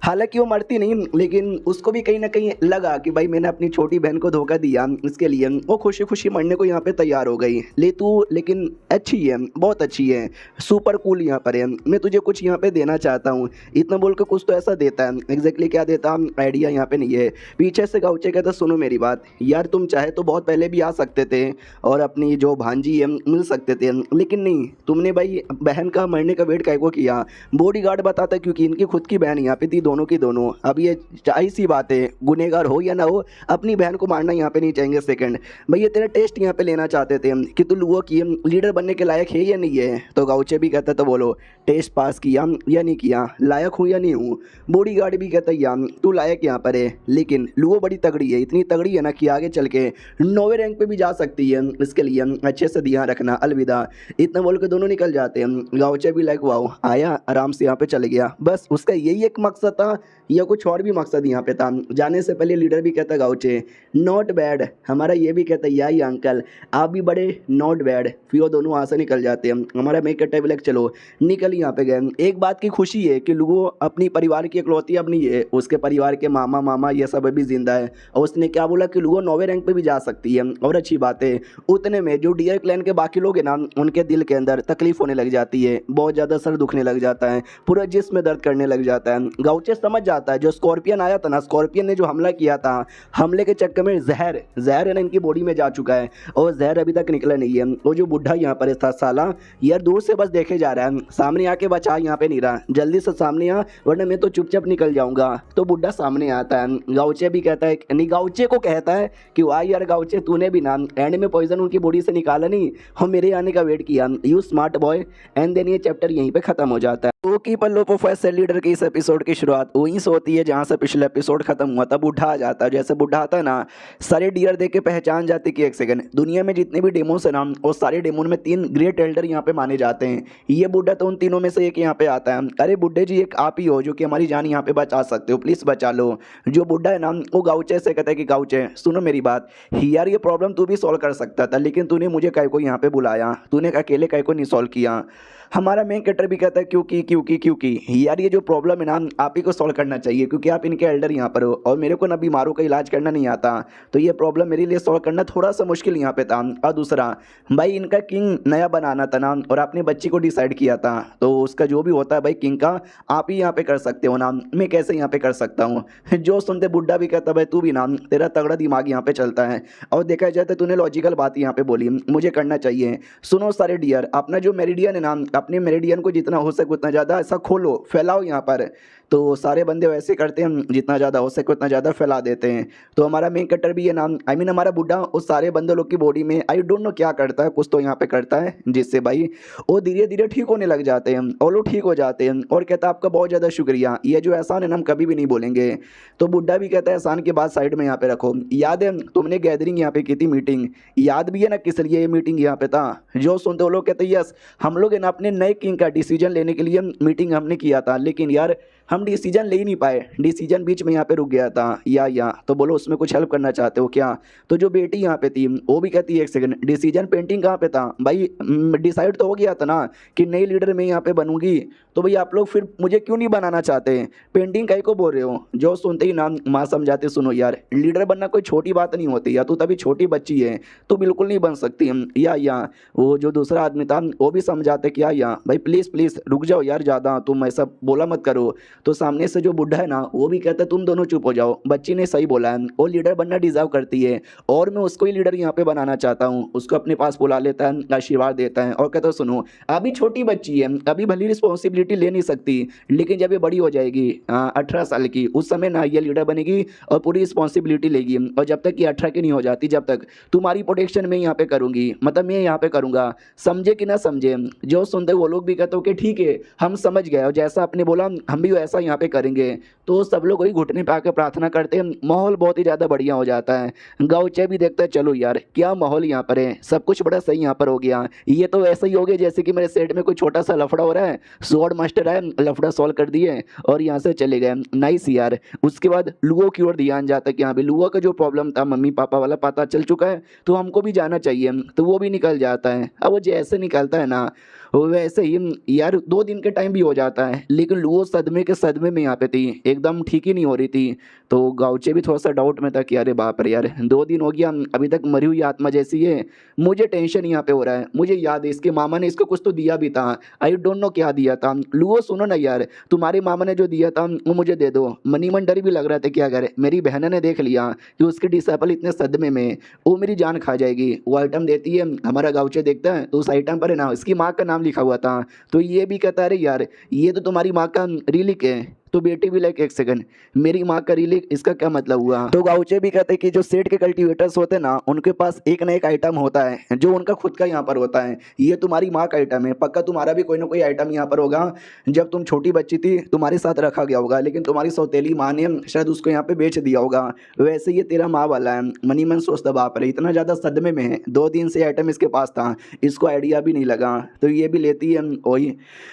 हालांकि वो मरती नहीं लेकिन उसको भी कहीं ना कहीं लगा कि भाई मैंने अपनी छोटी बहन को धोखा दिया, इसके लिए वो खुशी खुशी मरने को यहाँ पे तैयार हो गई। लेकिन अच्छी है, बहुत अच्छी है, सुपर कूल यहाँ पर है, मैं तुझे कुछ यहाँ पे देना चाहता हूँ। इतना बोल के कुछ तो ऐसा देता है, एग्जैक्टली क्या देता आइडिया यहाँ पे नहीं है। पीछे से गाउचे कहता सुनो मेरी बात यार, तुम चाहे तो बहुत पहले भी आ सकते थे और अपनी जो भांजी है मिल सकते थे, लेकिन नहीं, तुमने भाई बहन का मरने का वेट कैको किया। बॉडीगार्ड बताता क्योंकि इनकी खुद की बहन यहाँ पे थी, दोनों की दोनों। अब ये चाही सी बात है, गुनहगार हो या ना हो अपनी बहन को मारना यहाँ पे नहीं चाहेंगे। सेकंड भाई ये तेरा टेस्ट यहाँ पे लेना चाहते थे कि तू लुओ की लीडर बनने के लायक है या नहीं है। तो गाउचे भी कहता तो बोलो टेस्ट पास किया या नहीं किया, लायक हूँ या नहीं हूँ। बॉडीगार्ड भी कहता या तू लायक यहाँ पर है, लेकिन लुओ बड़ी तगड़ी है, इतनी तगड़ी है ना कि आगे चल के 9वें रैंक पे भी जा सकती है। इसके लिए अच्छे से ध्यान रखना, अलविदा। इतना बोल के दोनों निकल जाते हैं। गाउचे भी लाइक वाओ, आया आराम से यहाँ पे चले गया। बस उसका यही एक मकसद था या कुछ और भी मकसद यहाँ पे था? जाने से पहले लीडर भी कहता गाउचे नॉट बैड, हमारा ये भी कहता या अंकल आप भी बड़े नॉट बैड। फिर वो दोनों वहाँ से निकल जाते हैं। हमारा मेक का टेबल चलो निकल यहाँ पे गए। एक बात की खुशी है कि लुगो अपनी परिवार की इकलौती अब नहीं है, उसके परिवार के मामा मामा ये सब अभी जिंदा है। और उसने क्या बोला कि लुगो 9वें रैंक पे भी जा सकती है। और अच्छी बात है। उतने में जो डियर क्लैन के बाकी लोग हैं ना, उनके दिल के अंदर तकलीफ होने लग जाती है, बहुत ज़्यादा सर दुखने लग जाता है, पूरा जिस्म में दर्द करने लग जाता है। गाउचे समझ जाता है जो स्कॉर्पियन आया था ना, स्कॉर्पियन ने जो हमला किया था, हमले के चक्कर में जहर है ना इनकी बॉडी में जा चुका है और जहर अभी तक निकला नहीं है। वो जो बुढ़ा यहाँ पर था साला यार दूर से बस देखे जा रहा है, सामने आके बचा यहाँ पे नहीं रहा, जल्दी से सामने आ वरना मैं तो चुपचाप निकल जाऊंगा। तो बुढ़ा सामने आता है। गाउचे भी कहता है, नहीं गाउचे को कहता है कि वाह यार गाउचे तूने भी ना एंड में पॉइजन उनकी बॉडी से निकाला नहीं और मेरे आने का वेट किया, you smart boy. And then ये चैप्टर यहीं पे खत्म हो जाता है। तो कीपर लो प्रोफेसर लीडर की इस एपिसोड की शुरुआत वहीं से होती है जहाँ से पिछले एपिसोड खत्म हुआ था। बुढ़ा आ जाता है। जैसे बुढ़ा आता है ना, सारे डियर देख के पहचान जाते कि एक सेकंड, दुनिया में जितने भी डेमोस है ना, और सारे डेमोन में 3 ग्रेट एल्डर यहाँ पे माने जाते हैं। ये बुढ़ा तो उन तीनों में से एक यहाँ पे आता है। अरे बुढ़े जी एक आप ही हो जो कि हमारी जान यहाँ पे बचा सकते हो, प्लीज़ बचा लो। जो बुढ़ा है ना वो गाउचे से कहता है कि गाउचे सुनो मेरी बात, यार ये प्रॉब्लम तू भी सॉल्व कर सकता था, लेकिन तूने मुझे काय को यहाँ पे बुलाया, तूने अकेले काय को नहीं सॉल्व किया। हमारा मेन कैरेक्टर भी कहता है क्योंकि यार ये जो प्रॉब्लम है ना आप ही को सॉल्व करना चाहिए, क्योंकि आप इनके एल्डर यहाँ पर हो और मेरे को ना बीमारों का इलाज करना नहीं आता, तो ये प्रॉब्लम मेरे लिए सॉल्व करना थोड़ा सा मुश्किल यहाँ पे था। और दूसरा भाई इनका किंग नया बनाना था ना और आपने बच्ची को डिसाइड किया था, तो उसका जो भी होता है भाई किंग का आप ही यहाँ पे कर सकते हो ना, मैं कैसे यहाँ पे कर सकता हूँ? जो सुनते बुढ़ा भी कहता भाई तू भी ना, तेरा तगड़ा दिमाग यहाँ पे चलता है और देखा जाए तो तूने लॉजिकल बात यहाँ पे बोली, मुझे करना चाहिए। सुनो सारे डियर, अपना जो मेरिडियन है ना, अपने मेरिडियन को जितना हो सके उतना ज़्यादा ऐसा खोलो फैलाओ यहाँ पर। तो सारे बंदे वैसे करते हैं, जितना ज़्यादा हो सके उतना ज़्यादा फैला देते हैं। तो हमारा मेन कैरेक्टर भी है ना, आई मीन हमारा बुढ़ा उस सारे बंदे लोग की बॉडी में आई डोंट नो क्या करता है, कुछ तो यहाँ पे करता है जिससे भाई वो धीरे धीरे ठीक होने लग जाते हैं और लोग ठीक हो जाते हैं। और कहता है आपका बहुत ज़्यादा शुक्रिया, ये जो एहसान है ना हम कभी भी नहीं भूलेंगे। तो बुढ़ा भी कहता है एहसान के बाद साइड में यहाँ पे रखो, याद है तुमने गैदरिंग यहाँ पे की थी, मीटिंग याद भी है ना किस लिए ये मीटिंग यहाँ पे था? जो सुनते वो लोग कहते यस हम लोग है ना अपने नए किंग का डिसीजन लेने के लिए मीटिंग हमने किया था, लेकिन यार हम डिसीजन ले ही नहीं पाए, डिसीजन बीच में यहाँ पे रुक गया था। या तो बोलो उसमें कुछ हेल्प करना चाहते हो क्या? तो जो बेटी यहाँ पे थी वो भी कहती है एक सेकंड, डिसीजन पेंटिंग कहाँ पे था भाई? डिसाइड तो हो गया था ना कि नई लीडर मैं यहाँ पे बनूंगी, तो भाई आप लोग फिर मुझे क्यों नहीं बनाना चाहते? पेंटिंग कहीं को बोल रहे हो? जो सुनते ही नाम माँ समझाते सुनो यार लीडर बनना कोई छोटी बात नहीं होती, या तू तभी छोटी बच्ची है तो बिल्कुल नहीं बन सकती। या वो जो दूसरा आदमी था वो भी समझाते कि या भाई प्लीज़ प्लीज़ रुक जाओ यार, ज़्यादा तुम ऐसा बोला मत करो। तो सामने से जो बुढ़ा है ना वो भी कहता है तुम दोनों चुप हो जाओ, बच्ची ने सही बोला है, वो लीडर बनना डिजर्व करती है और मैं उसको ही लीडर यहाँ पे बनाना चाहता हूँ। उसको अपने पास बुला लेता है, आशीर्वाद देता है और कहता है सुनो अभी छोटी बच्ची है, अभी भली रिस्पॉन्सिबिलिटी ले नहीं सकती, लेकिन जब ये बड़ी हो जाएगी 18 साल की, उस समय ना ये लीडर बनेगी और पूरी रिस्पॉन्सिबिलिटी लेगी। और जब तक ये 18 की नहीं हो जाती जब तक तुम्हारी प्रोटेक्शन मैं यहाँ पे करूँगी, मतलब मैं यहाँ पे करूँगा, समझे कि ना समझे? जो सुनते वो लोग भी कहते हो कि ठीक है हम समझ गए और जैसा आपने बोला हम भी ऐसा यहाँ पे करेंगे। तो सब लोग वही घुटने पे आके प्रार्थना करते हैं, माहौल बहुत ही ज़्यादा बढ़िया हो जाता है। गाउचे भी देखता है चलो यार क्या माहौल यहाँ पर है, सब कुछ बड़ा सही यहाँ पर हो गया, ये तो ऐसा ही हो गया जैसे कि मेरे सेट में कोई छोटा सा लफड़ा हो रहा है, स्वॉर्ड मास्टर आए लफड़ा सॉल्व कर दिए और यहाँ से चले गए, नाइस यार। उसके बाद लुओ की ओर ध्यान जाता है कि हाँ भाई लुओ का जो प्रॉब्लम था मम्मी पापा वाला पता चल चुका है तो हमको भी जाना चाहिए, तो वो भी निकल जाता है। अब वो जैसे निकलता है ना वैसे ही यार 2 दिन के टाइम भी हो जाता है, लेकिन लुओ सदमे के सदमे में यहाँ पे थी, एकदम ठीक ही नहीं हो रही थी। तो गाउचे भी थोड़ा सा डाउट में था कि अरे बाप रे यार 2 दिन हो गया अभी तक मरी हुई आत्मा जैसी है, मुझे टेंशन यहाँ पे हो रहा है। मुझे याद है इसके मामा ने इसको कुछ तो दिया भी था, आई डोंट नो क्या दिया था। लुओ सुनो ना यार तुम्हारे मामा ने जो दिया था वो मुझे दे दो। मनी मन डर भी लग रहा था क्या करे, मेरी बहन ने देख लिया कि उसके डिसेबल इतने सदमे में वो मेरी जान खा जाएगी। वो आइटम देती है, हमारा गाउचे देखता है तो उस आइटम पर है ना इसकी माँ का नाम लिखा हुआ था, तो ये भी कहता है अरे यार ये तो तुम्हारी माँ का रिलिक है, तो बेटी भी लाइक एक सेकंड मेरी माँ करी ली, इसका क्या मतलब हुआ। तो गाउचे भी कहते हैं कि जो सेठ के कल्टीवेटर्स होते हैं ना, उनके पास एक ना एक आइटम होता है जो उनका खुद का यहाँ पर होता है। ये तुम्हारी माँ का आइटम है, पक्का तुम्हारा भी कोई ना कोई आइटम यहाँ पर होगा। जब तुम छोटी बच्ची थी तुम्हारे साथ रखा गया होगा, लेकिन तुम्हारी सौतेली माँ ने शायद उसको यहाँ पे बेच दिया होगा। वैसे ये तेरा माँ वाला है। मनी मन सोचता बाप रे, इतना ज़्यादा सदमे में है, 2 दिन से आइटम इसके पास था, इसको आइडिया भी नहीं लगा। तो ये भी लेती है वही,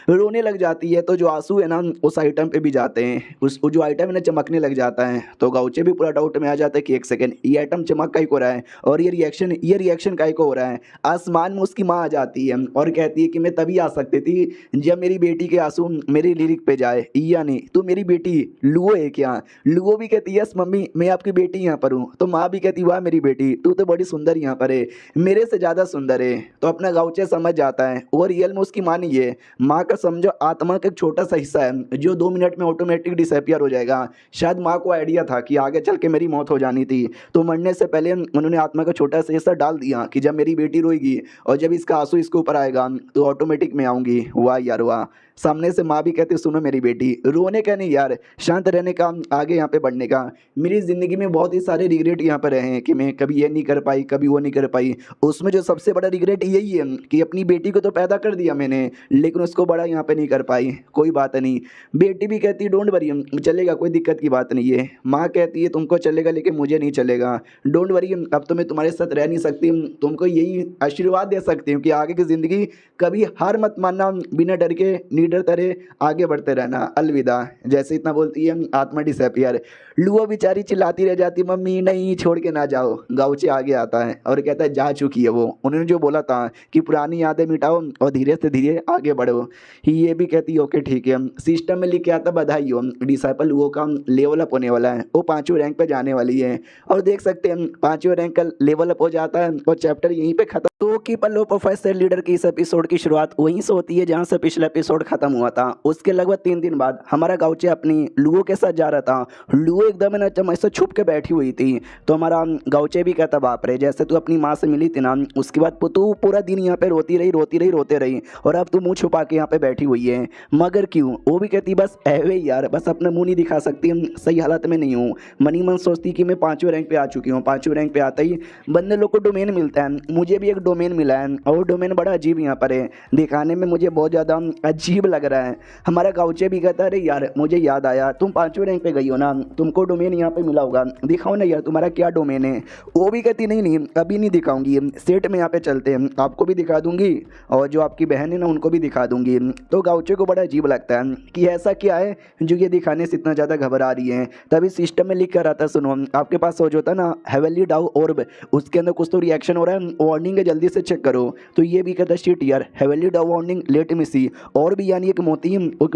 रोने लग जाती है। तो जो आंसू है ना उस आइटम पे भी जाते हैं, उस जो आइटम है ना चमकने लग जाता है। तो गाउचे भी पूरा डाउट में आ जाता है कि एक सेकंड, ये आइटम चमक का ही हो रहा है और ये रिएक्शन का ही को हो रहा है। आसमान में उसकी माँ आ जाती है और कहती है कि मैं तभी आ सकती थी जब मेरी बेटी के आंसू मेरी लिरिक पे जाए। यानी तू मेरी बेटी लुओ है क्या? लुओ भी कहती है यस मम्मी मैं आपकी बेटी यहाँ पर हूँ। तो माँ भी कहती वाह मेरी बेटी तू तो बड़ी सुंदर यहाँ पर है, मेरे से ज़्यादा सुंदर है। तो अपना गाउचे समझ जाता है और रियल में उसकी माँ नहीं है। माँ का समझो आत्मा का एक छोटा सा हिस्सा है जो 2 मिनट में ऑटोमेटिक डिसअपियर हो जाएगा। शायद माँ को आइडिया था कि आगे चल के मेरी मौत हो जानी थी, तो मरने से पहले उन्होंने आत्मा का छोटा सा हिस्सा डाल दिया कि जब मेरी बेटी रोएगी और जब इसका आंसू इसके ऊपर आएगा तो ऑटोमेटिक मैं आऊँगी। वाह यार वाह। सामने से माँ भी कहती सुनो मेरी बेटी, रोने का नहीं यार, शांत रहने का, आगे यहाँ पे बढ़ने का। मेरी ज़िंदगी में बहुत ही सारे रिग्रेट यहाँ पर रहे हैं कि मैं कभी ये नहीं कर पाई, कभी वो नहीं कर पाई। उसमें जो सबसे बड़ा रिग्रेट यही है कि अपनी बेटी को तो पैदा कर दिया मैंने, लेकिन उसको बड़ा यहाँ पे नहीं कर पाई। कोई बात नहीं। बेटी भी कहती है डोंट वरी, चलेगा, कोई दिक्कत की बात नहीं है। माँ कहती है तुमको चलेगा लेकिन मुझे नहीं चलेगा, डोंट वरी, अब तो मैं तुम्हारे साथ रह नहीं सकती, तुमको यही आशीर्वाद दे सकती हूँ कि आगे की ज़िंदगी कभी हार मत मानना, बिना डर के निडर तरह आगे बढ़ते रहना, अलविदा। जैसे इतना बोलती है आत्मा डिसअपियर। लुओ बेचारी चिल्लाती रह जाती मम्मी नहीं छोड़ के ना जाओ। गाउचे आगे आता है और कहता है जा चुकी है वो, उन्होंने जो बोला था कि पुरानी यादें मिटाओ और धीरे से धीरे आगे बढ़ो। ये भी कहती है ओके ठीक है। सिस्टम में लिख के आता बधाई हो, डिसाइपल लुओ का लेवल अप होने वाला है, वो 5वें रैंक पे जाने वाली है। और देख सकते हैं 5वें रैंक का लेवल अप हो जाता है और चैप्टर यहीं पे खत्म। तो कीपर लो प्रोफेसर लीडर की इस एपिसोड की शुरुआत वहीं से होती है जहां से पिछला एपिसोड खत्म हुआ था। उसके लगभग 3 दिन बाद हमारा गाउचे अपनी लुओ के साथ जा रहा था। लुओ एकदम है ना ऐसे छुप के बैठी हुई थी। तो हमारा गाउचे भी कहता बाप रे, जैसे तू अपनी माँ से मिली थी ना उसके बाद तू पूरा दिन यहाँ पे रोती रही और अब तू मुँह छुपा के यहाँ पे बैठी हुई है, मगर क्यों? वो भी कहती बस एवे यार, बस अपना मुँह नहीं दिखा सकती, सही हालत में नहीं हूँ। मनी मन सोचती कि मैं 5वें रैंक पे आ चुकी हूँ। 5वें रैंक पे आते ही बंदे लोग को डोमेन मिलता है, मुझे भी एक डोमेन मिला है और वो डोमेन बड़ा अजीब यहाँ पर है, दिखाने में मुझे बहुत ज़्यादा अजीब लग रहा है। हमारा गाउचे भी कहता है अरे यार मुझे याद आया तुम 5वें रैंक पे गई हो ना, तुमको डोमेन यहाँ पे मिला होगा, दिखाओ ना यार तुम्हारा क्या डोमेन है। वो भी कहती नहीं अभी नहीं दिखाऊंगी, सेट में यहाँ पे चलते हैं, आपको भी दिखा दूंगी और जो आपकी बहन है ना उनको भी दिखा दूंगी। तो गाउचे को बड़ा अजीब लगता है कि ऐसा क्या है जो ये दिखाने से इतना ज़्यादा घबरा रही है। तभी सिस्टम में लिख कर आता सुनो आपके पास हो जो होता ना हेवनली डाउ ऑर्ब, उसके अंदर कुछ तो रिएक्शन हो रहा है, वार्निंग है जल्दी से चेक करो। तो ये भी कहता शिट यार हेवनली डाउ वार्निंग लेट मी सी, और भी यानी एक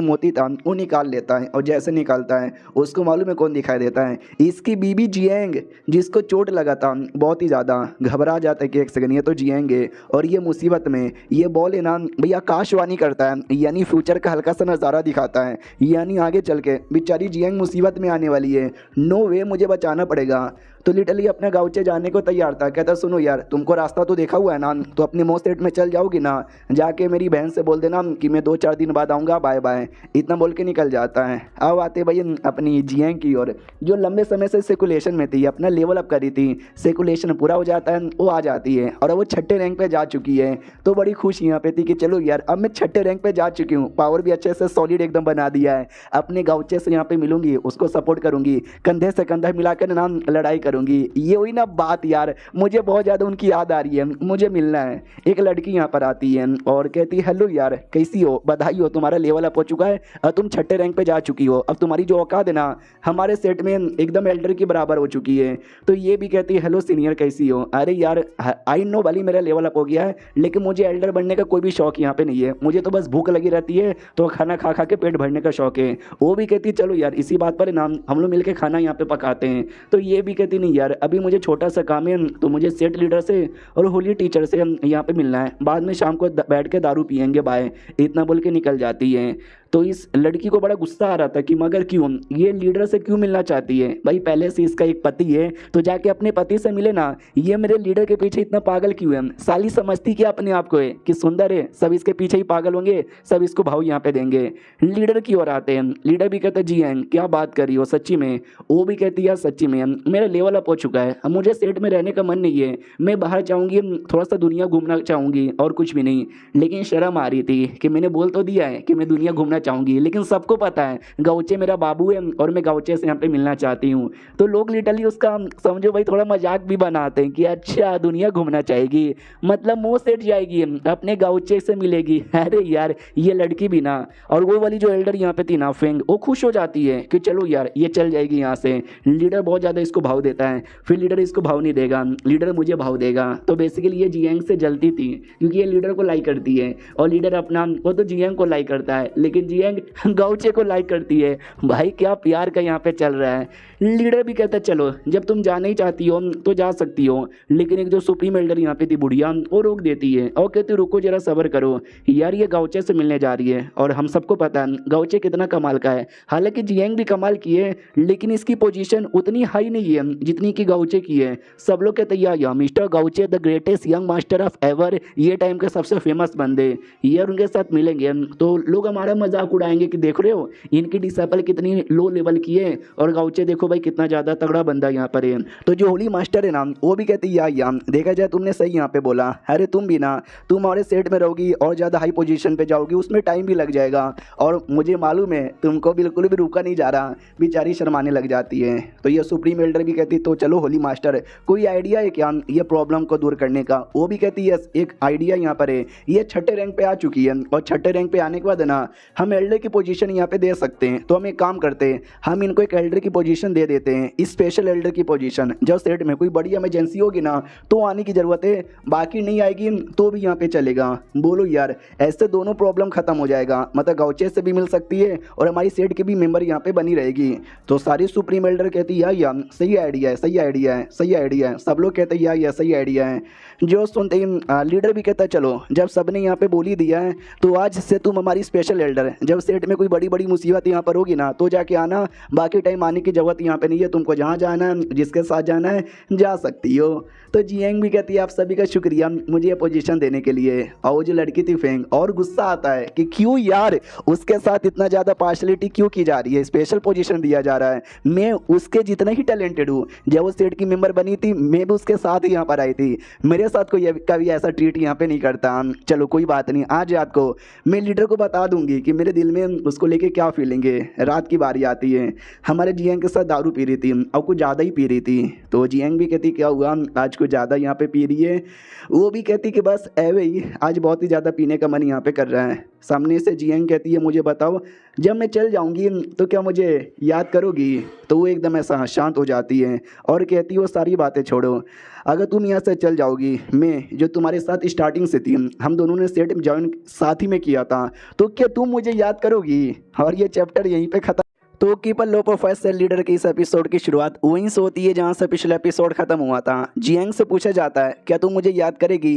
मोती था वो निकाल लेता है और जैसे निकालता है उसको मालूम है कौन दिखाई देता है, इसकी बीबी जियांग, जिसको चोट लगा था बहुत ही ज़्यादा, घबरा जाता है कि एक सेकंड ये तो जियांग है और ये मुसीबत में। ये बॉल है ना भैया आकाशवाणी करता है, यानी फ्यूचर का हल्का सा नज़ारा दिखाता है, यानी आगे चल के बेचारी जियांग मुसीबत में आने वाली है, नो वे मुझे बचाना पड़ेगा। तो लिटरली अपने गाँवचे जाने को तैयार था, कहता सुनो यार तुमको रास्ता तो देखा हुआ है ना, तो अपने मो सेट में चल जाओगी ना, जाके मेरी बहन से बोल देना कि मैं 2-4 दिन बाद आऊँगा, बाय बाय, इतना बोल के निकल जाता है। अब आते भाई अपनी जियांग की ओर, जो लंबे समय से सेकुलेशन में थी, अपना लेवल अप करी थी, सेकुलेशन पूरा हो जाता है, वो आ जाती है और वो 6ठे रैंक पे जा चुकी है। तो बड़ी खुश यहाँ पे थी कि चलो यार अब मैं 6ठे रैंक पे जा चुकी हूँ, पावर भी अच्छे से सॉलिड एकदम बना दिया है, अपने गाँवचे से यहाँ पे मिलूंगी, उसको सपोर्ट करूँगी, कंधे से कंधा मिलाकर ना लड़ाई करूँगी। ये हुई ना बात यार, मुझे बहुत ज़्यादा उनकी याद आ रही है, मुझे मिलना है। एक लड़की यहाँ पर आती है और कहती है हेलो यार कैसी हो, बधाई हो तुम्हारा लेवल अप हो चुका है और तुम 6ठे रैंक पे जा चुकी हो, अब तुम्हारी जो औकात है ना हमारे सेट में एकदम एल्डर की बराबर हो चुकी है। तो ये भी कहती है हेलो सीनियर कैसी हो, अरे यार आई नो वाली मेरा लेवल अप हो गया है, लेकिन मुझे एल्डर बनने का कोई भी शौक यहाँ पे नहीं है, मुझे तो बस भूख लगी रहती है तो खाना खा खा के पेट भरने का शौक है। वो भी कहती चलो यार इसी बात पर नाम हम लोग मिलकर खाना यहाँ पे पकाते हैं। तो ये भी कहती नहीं यार अभी मुझे छोटा सा काम है, तो मुझे सेट लीडर से और होली टीचर से यहाँ पे मिलना है, बाद में शाम को बैठ के दारू पियेंगे, बाय, इतना बोल के निकल जाती है। तो इस लड़की को बड़ा गुस्सा आ रहा था कि मगर क्यों ये लीडर से क्यों मिलना चाहती है। भाई पहले से इसका एक पति है तो जाके अपने पति से मिले ना, ये मेरे लीडर के पीछे इतना पागल क्यों है। साली समझती क्या अपने आप को है कि सुंदर है, सब इसके पीछे ही पागल होंगे, सब इसको भाव यहाँ पे देंगे। लीडर की ओर आते हैं, लीडर भी कहते जी हैं क्या बात कर रही हो सच्ची में। वो भी कहती है सच्ची में मेरा लेवल अप हो चुका है, अब मुझे सेट में रहने का मन नहीं है, मैं बाहर जाऊँगी, थोड़ा सा दुनिया घूमना चाहूँगी और कुछ भी नहीं। लेकिन शर्म आ रही थी कि मैंने बोल तो दिया है कि मैं दुनिया घूमना चाहूँगी, लेकिन सबको पता है गाउचे मेरा बाबू है और मैं गाउचे से यहाँ पे मिलना चाहती हूँ। तो लोग लिटरली उसका समझो भाई थोड़ा मजाक भी बनाते हैं कि अच्छा दुनिया घूमना चाहेगी, मतलब मुँह सेट जाएगी, अपने गाउचे से मिलेगी। अरे यार ये लड़की भी ना, और वो वाली जो एल्डर यहाँ पे थी ना फेंग, वो खुश हो जाती है कि चलो यार ये चल जाएगी यहाँ से। लीडर बहुत ज़्यादा इसको भाव देता है, फिर लीडर इसको भाव नहीं देगा, लीडर मुझे भाव देगा। तो बेसिकली ये जियांग से जलती थी क्योंकि ये लीडर को लाइक करती है और लीडर अपना वो तो जियांग को लाइक करता है, लेकिन जियांग गाउचे को लाइक करती है। भाई क्या प्यार का यहाँ पे चल रहा है। लीडर भी कहता है चलो जब तुम जाना ही चाहती हो तो जा सकती हो, लेकिन एक जो सुप्रीम एल्डर यहाँ पे थी बुढ़िया, वो रोक देती है और कहती रुको जरा सब्र करो यार, ये गाउचे से मिलने जा रही है और हम सबको पता है गाउचे कितना कमाल का है। हालांकि जियांग भी कमाल की है लेकिन इसकी पोजीशन उतनी हाई नहीं है जितनी कि गाउचे की है। सब लोग कहते हैं या mister Gauche the greatest young master of ever, ये टाइम के सबसे फेमस बंदे, ये और उनके साथ मिलेंगे तो लोग हमारा मजाक उड़ाएंगे कि देख रहे हो इनकी डिसाइपल कितनी लो लेवल की है और गाउचे देखो भाई कितना ज़्यादा तगड़ा बंदा यहाँ पर है। तो जो होली मास्टर है ना वो भी कहती है या देखा जाए तुमने सही यहाँ पे बोला, अरे तुम भी ना तुम हमारे सेट में रहोगी और ज़्यादा हाई पोजीशन पे जाओगी, उसमें टाइम भी लग जाएगा और मुझे मालूम है तुमको बिल्कुल भी रुका नहीं जा रहा। बेचारी शर्माने लग जाती है। तो ये सुप्रीम एल्डर भी कहती तो चलो होली मास्टर कोई आइडिया है क्या ये प्रॉब्लम को दूर करने का। वो भी कहती है एक आइडिया यहाँ पर है, ये छठे रैंक पे आ चुकी है और छठे रैंक पे आने के बाद ना हम एल्डर की पोजीशन यहाँ पे दे सकते हैं। तो हम एक काम करते हैं, हम इनको एक एल्डर की पोजीशन दे देते हैं, स्पेशल एल्डर की पोजीशन। जब सेट में कोई बड़ी इमरजेंसी होगी ना तो आने की ज़रूरत है, बाकी नहीं आएगी तो भी यहाँ पे चलेगा। बोलो यार ऐसे दोनों प्रॉब्लम खत्म हो जाएगा, मतलब गाउचे से भी मिल सकती है और हमारी सेट की भी मेंबर यहाँ पे बनी रहेगी। तो सारी सुप्रीम एल्डर कहती है या सही आइडिया है, सही आइडिया है, सही आइडिया है। सब लोग कहते हैं या सही आइडिया है। जो सुनते ही लीडर भी कहता है चलो जब सबने यहाँ पे बोली दिया है तो आज से तुम हमारी स्पेशल एल्डर है, जब सेट में कोई बड़ी बड़ी मुसीबत यहाँ पर होगी ना तो जाके आना, बाकी टाइम आने की ज़रूरत यहाँ पे नहीं है, तुमको जहाँ जाना है जिसके साथ जाना है जा सकती हो। तो जियांग भी कहती है आप सभी का शुक्रिया मुझे ये पोजीशन देने के लिए। और वो जो लड़की थी फेंग और गुस्सा आता है कि क्यों यार उसके साथ इतना ज़्यादा पार्शलिटी क्यों की जा रही है, स्पेशल पोजीशन दिया जा रहा है, मैं उसके जितना ही टैलेंटेड हूँ। जब वो सेट की मेंबर बनी थी मैं भी उसके साथ ही यहाँ पर आई थी, मेरे साथ कोई कभी ऐसा ट्रीट यहाँ पे नहीं करता। चलो कोई बात नहीं, आज रात को मैं लीडर को बता दूंगी कि मेरे दिल में उसको लेके क्या फीलिंग है। रात की बारी आती है, हमारे जियांग के साथ दारू पी रही थी और कुछ ज़्यादा ही पी रही थी। तो जियांग भी कहती क्या हुआ आज कुछ ज़्यादा यहाँ पे पी रही है। वो भी कहती कि बस एवे ही आज बहुत ही ज़्यादा पीने का मन यहाँ पे कर रहा है। सामने से जियांग कहती है मुझे बताओ जब मैं चल जाऊंगी तो क्या मुझे याद करोगी। तो वो एकदम ऐसा शांत हो जाती है और कहती है वो सारी बातें छोड़ो, अगर तुम यहाँ से चल जाओगी, मैं जो तुम्हारे साथ स्टार्टिंग से थी, हम दोनों ने सेट ज्वाइन साथ ही में किया था, तो क्या तुम मुझे याद करोगी। और ये चैप्टर यहीं पे खत्म। तो keeper low profile sale leader की इस एपिसोड की शुरुआत वहीं से होती है जहां से पिछला एपिसोड खत्म हुआ था। जियांग से पूछा जाता है क्या तुम मुझे याद करेगी,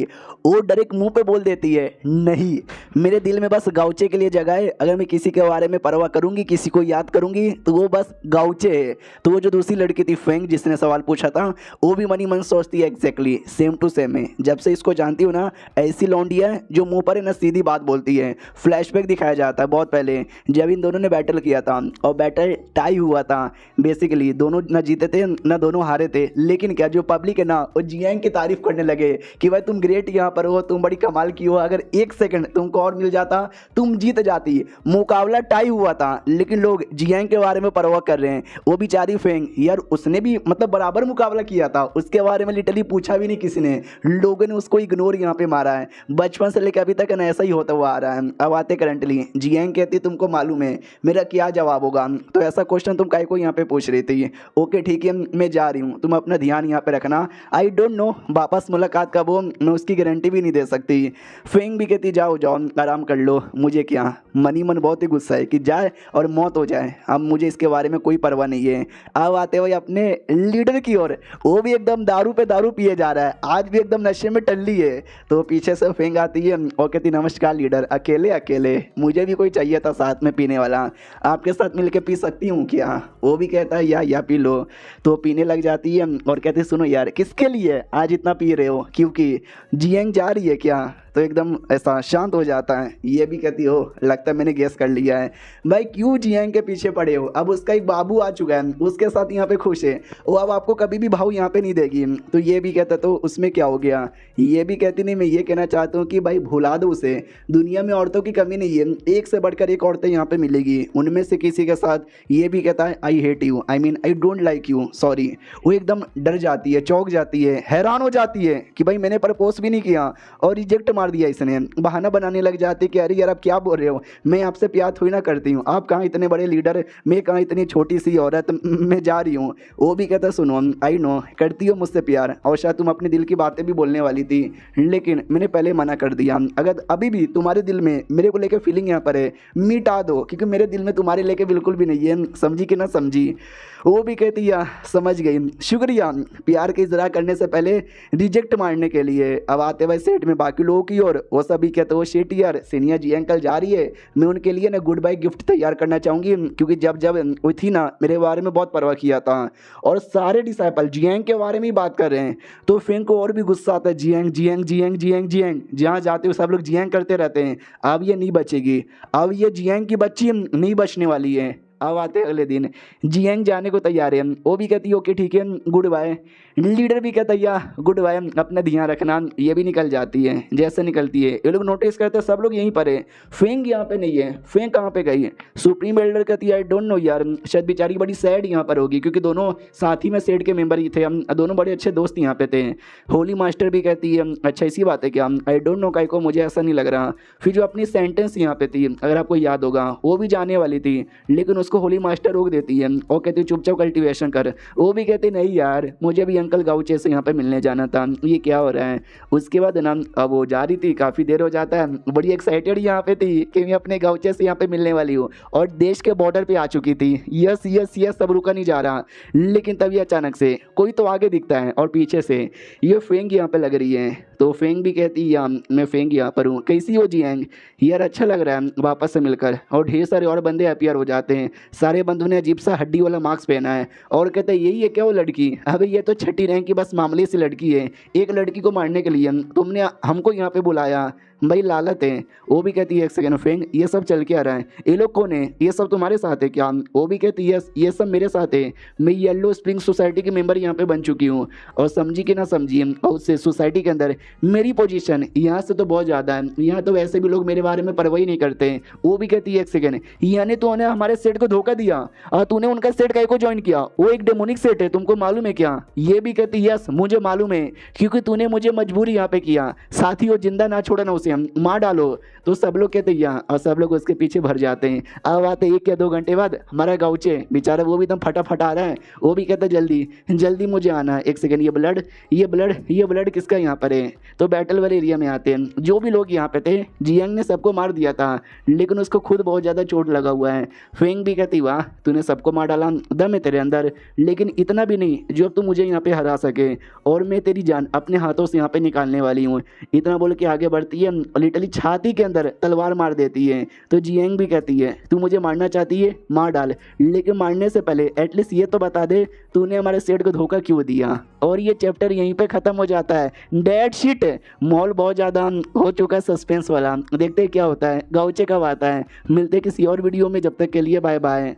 वो डायरेक्ट मुंह पे बोल देती है नहीं, मेरे दिल में बस गाउचे के लिए जगह है, अगर मैं किसी के बारे में परवाह करूंगी किसी को याद करूंगी तो वो बस गाउचे है। तो वो जो दूसरी लड़की थी फेंग जिसने सवाल पूछा था वो भी मनी मन सोचती है एग्जैक्टली सेम टू सेम है। जब से इसको जानती हूँ ना ऐसी लौंडी है जो मुँह पर है ना सीधी बात बोलती है। फ्लैशबैक दिखाया जाता है बहुत पहले जब इन दोनों ने बैटल किया था और टाई हुआ था, बेसिकली दोनों ना जीते थे ना दोनों हारे थे, लेकिन क्या जो पब्लिक है ना वो जियांग की तारीफ करने लगे कि भाई तुम ग्रेट यहाँ पर हो, तुम बड़ी कमाल की हो, अगर एक सेकंड तुमको और मिल जाता तुम जीत जाती। मुकाबला टाई हुआ था लेकिन लोग जियांग के बारे में परवाह कर रहे हैं। वो बेचारी फेंग यार उसने भी मतलब बराबर मुकाबला किया था, उसके बारे में लिटरली पूछा भी नहीं किसी ने, लोगों ने उसको इग्नोर यहाँ पे मारा है। बचपन से लेकर अभी तक ऐसा ही होता हुआ आ रहा है। अब आते करंटली जियांग कहती तुमको मालूम है मेरा क्या जवाब होगा तो ऐसा क्वेश्चन तुम काहे को यहाँ पे पूछ रही थी? ओके ठीक है, मैं जा रही हूँ, तुम अपना ध्यान यहाँ पे रखना। आई डोंट नो वापस मुलाकात कब हो, मैं उसकी गारंटी भी नहीं दे सकती। फेंग भी कहती जाओ जाओ आराम कर लो, मुझे क्या। मनी मन बहुत ही गुस्सा है कि जाए और मौत हो जाए, अब मुझे इसके बारे में कोई परवाह नहीं है। अब आते हुए अपने लीडर की ओर, वो भी एकदम दारू पे दारू पिए जा रहा है, आज भी एकदम नशे में टल्ली है। तो पीछे से फेंग आती है और कहती नमस्कार लीडर, अकेले अकेले, मुझे भी कोई चाहिए था साथ में पीने वाला, आपके साथ मिलके पी सकती हूँ क्या? वो भी कहता है या पी लो। तो पीने लग जाती है और कहती सुनो यार, किसके लिए आज इतना पी रहे हो, क्योंकि जियांग जा रही है क्या? तो एकदम ऐसा शांत हो जाता है। ये भी कहती हो लगता है मैंने गेस कर लिया है। भाई क्यों जियांग के पीछे पड़े हो? अब उसका एक बाबू आ चुका है, उसके साथ यहाँ पे खुश है, वो अब आपको कभी भी भाव यहाँ पे नहीं देगी। तो ये भी कहता तो उसमें क्या हो गया? ये भी कहती नहीं, मैं ये कहना चाहता हूँ कि भाई भुला दो उसे, दुनिया में औरतों की कमी नहीं है, एक से बढ़कर एक औरतें यहाँ पे मिलेगी, उनमें से किसी के साथ। ये भी कहता है I hate you, I mean I don't like you, sorry. वो एकदम डर जाती है, चौंक जाती है, हैरान हो जाती है कि भाई मैंने प्रपोज भी नहीं किया और रिजेक्ट मार दिया इसने। बहाना बनाने लग जाती कि अरे यार आप क्या बोल रहे हो, मैं आपसे प्यार थोड़ी ना करती हूँ, आप कहाँ इतने बड़े लीडर, मैं कहाँ इतनी छोटी सी औरत, मैं जा रही हूँ। वो भी कहता सुनो आई नो करती हो मुझसे प्यार और शायद तुम अपने दिल की बातें भी बोलने वाली थी, लेकिन मैंने पहले मना कर दिया। अगर अभी भी तुम्हारे दिल में मेरे को लेकर फीलिंग यहाँ पर है, मिटा दो, क्योंकि मेरे दिल में तुम्हारे लेके बिल्कुल भी नहीं है, समझी कि ना समझी? वो भी कहती है समझ गई, शुक्रिया प्यार की इजरा करने से पहले रिजेक्ट मारने के लिए। अब आते हुए सेट में बाकी लोगों की ओर, वो सभी कहते हो शेट यार सीनियर जी अंकल जा रही है, मैं उनके लिए ना गुड बाय गिफ्ट तैयार करना चाहूँगी, क्योंकि जब जब वो थी ना मेरे बारे में बहुत परवाह किया था, और सारे डिसाइपल जियांग के बारे में ही बात कर रहे हैं। तो फेंग को और भी गुस्सा आता है, Jiang Jiang Jiang Jiang Jiang, जहाँ जाते हो सब लोग जियांग करते रहते हैं, अब ये नहीं बचेगी, अब ये जियांग की बच्ची नहीं बचने वाली है। अब आते अगले दिन, जियांग जाने को तैयार है, वो भी कहती है ओके ठीक है गुड बाय। लीडर भी कहता है या गुड बाय, अपना ध्यान रखना। ये भी निकल जाती है। जैसे निकलती है ये लोग नोटिस करते हैं सब लोग यहीं पर है, फेंग यहाँ पे नहीं है, फेंग कहाँ पे गई है? सुप्रीम एल्डर कहती है आई डोंट नो यार, शायद बेचारी बड़ी सैड यहाँ पर होगी, क्योंकि दोनों साथ ही में सेट के मेंबर ही थे, हम दोनों बड़े अच्छे दोस्त यहाँ पे थे। होली मास्टर भी कहती है अच्छा इसी बात है क्या? आई डोंट नो काई को, मुझे ऐसा नहीं लग रहा। फिर जो अपनी सेंटेंस यहाँ पे थी, अगर आपको याद होगा, वो भी जाने वाली थी, लेकिन उसको होली मास्टर रोक देती है और कहती है चुपचाप कल्टीवेशन कर। वो भी कहती नहीं यार, मुझे भी अंकल गाउचे से यहाँ पे मिलने जाना था, ये क्या हो रहा है? उसके बाद ना अब वो जा रही थी, काफ़ी देर हो जाता है, बड़ी एक्साइटेड यहाँ पे थी कि मैं अपने गाउचे से यहाँ पे मिलने वाली हूँ, और देश के बॉर्डर पे आ चुकी थी। यस यस यस, सब रुका नहीं जा रहा, लेकिन तभी अचानक से कोई तो आगे दिखता है और पीछे से ये फेंग यहाँ पे लग रही है। तो फेंग भी कहती या मैं फेंग यहाँ पर हूँ, कैसी हो जियांग? यार अच्छा लग रहा है वापस से मिलकर। और ढेर सारे और बंदे अपीयर हो जाते हैं, सारे बंदों ने अजीब सा हड्डी वाला मास्क पहना है और कहते हैं यही है क्या वो लड़की? अबे ये तो छठी रैंक की बस मामले से लड़की है, एक लड़की को मारने के लिए तुमने हमको यहाँ पे बुलाया, भाई लालत है। वो भी कहती है एक सेकेंड फेंग, ये सब चल के आ रहा है, ये लोग कौन है? ये सब तुम्हारे साथ है क्या? वो भी कहती है ये सब मेरे साथ है, मैं येलो स्प्रिंग सोसाइटी के मेंबर यहाँ पे बन चुकी हूँ, और समझी कि ना समझी, और उससे सोसाइटी के अंदर मेरी पोजीशन यहाँ से तो बहुत ज़्यादा है, यहाँ तो वैसे भी लोग मेरे बारे में परवाह ही नहीं करते। वो भी कहती है एक सेकेंड, यानी तूने हमारे सेट को धोखा दिया, तूने उनका सेट काहे को ज्वाइन किया? वो एक डेमोनिक सेट है, तुमको मालूम है क्या? ये भी कहती यस मुझे मालूम है, क्योंकि तूने मुझे मजबूरी यहाँ पे किया, साथी वो जिंदा ना छोड़ा ना उसे हम मार डालो। तो सब लोग कहते हैं यहाँ, और सब लोग उसके पीछे भर जाते हैं। अब आते 1 या 2 घंटे बाद हमारा गाउचे बेचारा, वो भी एकदम फटाफट आ रहा है, वो भी कहता है जल्दी जल्दी मुझे आना है। एक सेकंड, ये ब्लड ये ब्लड ये ब्लड किसका यहाँ पर है? तो बैटल वाले एरिया में आते हैं, जो भी लोग यहाँ पे थे, जियांग ने सबको मार दिया था, लेकिन उसको खुद बहुत ज़्यादा चोट लगा हुआ है। फेंग भी कहती वाह तूने सबको मार डाला, दम है तेरे अंदर, लेकिन इतना भी नहीं जो अब तू मुझे यहाँ पे हरा सके, और मैं तेरी जान अपने हाथों से यहाँ पे निकालने वाली हूँ। इतना बोल के आगे बढ़ती है, लिटरली छाती के अंदर तलवार मार देती है। तो जियांग भी कहती है तू मुझे मारना चाहती है, मार डाल, लेकिन मारने से पहले एटलीस्ट ये तो बता दे तूने हमारे सेट को धोखा क्यों दिया। और ये चैप्टर यहीं पे ख़त्म हो जाता है। डेड शिट, माहौल बहुत ज़्यादा हो चुका है सस्पेंस वाला। देखते हैं क्या होता है, गाउचे कब आता है। मिलते किसी और वीडियो में, जब तक के लिए बाय बाय।